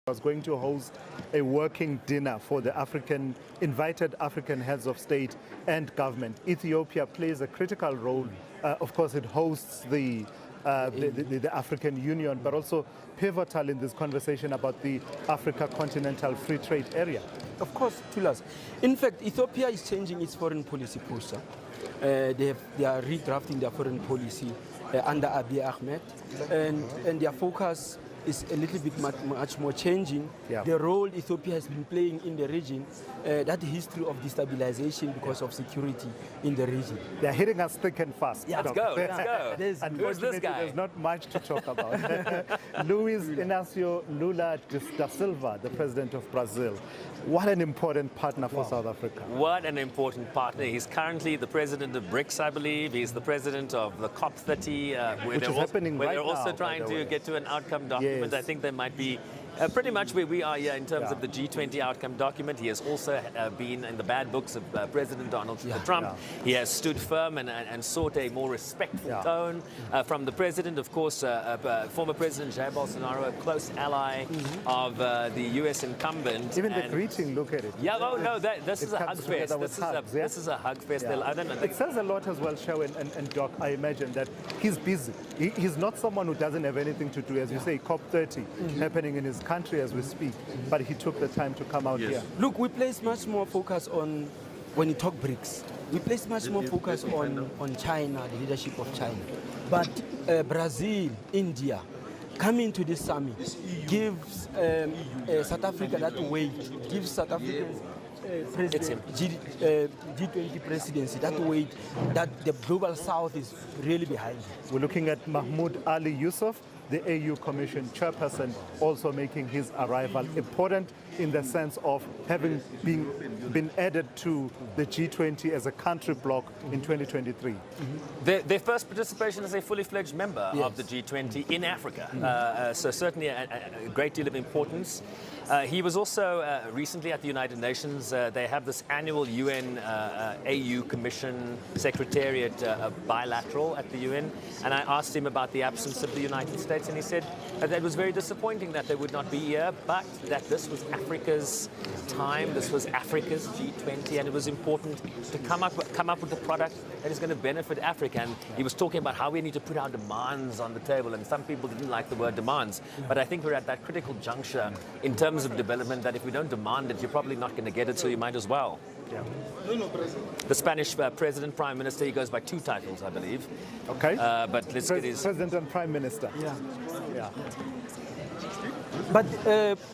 was going to host a working dinner for the invited African heads of state and government. Ethiopia plays a critical role. Of course, it hosts the African Union, but also pivotal in this conversation about the Africa Continental Free Trade Area. Of course, Tulas. In fact, Ethiopia is changing its foreign policy course. They are redrafting their foreign policy under Abiy Ahmed, and their focus is a little bit much more changing. Yeah. The role Ethiopia has been playing in the region, that history of destabilization because of security in the region. They're hitting us thick and fast. Let's go. Who's this guy? There's not much to talk about. Luiz Inácio Lula da Silva, the president of Brazil. What an important partner for South Africa. What an important partner. He's currently the president of BRICS, I believe. He's the president of the COP30, Which is happening right they're also now, trying to get to an outcome document. Yes. I think they might be pretty much where we are here in terms of the G20 outcome document. He has also been in the bad books of President Donald Trump. He has stood firm and sought a more respectful tone from the president. Of course, former President Jair Bolsonaro, a close ally of the U.S. incumbent. Even the greeting, look at it. Yeah, oh no, this is a hug fest. This is a hug fest. Yeah. I don't know. It says a lot as well, Sherwin and Doc, I imagine, that he's busy. He's not someone who doesn't have anything to do. As you say, COP30 happening in his country as we speak, but he took the time to come out here. Look, we place much more focus on, when you talk BRICS, we place much more focus on China, the leadership of China. But Brazil, India, coming to this summit gives South Africa that weight, gives South Africa's G20 presidency that weight that the global south is really behind. We're looking at Mahmoud Ali Yusuf, the AU Commission chairperson, also making his arrival important in the sense of having been added to the G20 as a country bloc in 2023. Their first participation as a fully fledged member of the G20 in Africa. So certainly a great deal of importance. He was also recently at the United Nations. They have this annual UN AU Commission Secretariat bilateral at the UN, and I asked him about the absence of the United States, and he said that it was very disappointing that they would not be here, but that this was Africa's time, this was Africa's G20, and it was important to come up with a product that is going to benefit Africa. And he was talking about how we need to put our demands on the table, and some people didn't like the word demands, but I think we're at that critical juncture in terms of development that if we don't demand it, you're probably not going to get it, so you might as well. Yeah. The Spanish president, prime minister, he goes by two titles, I believe. Okay. But let's get his... President and prime minister. Yeah. Yeah. But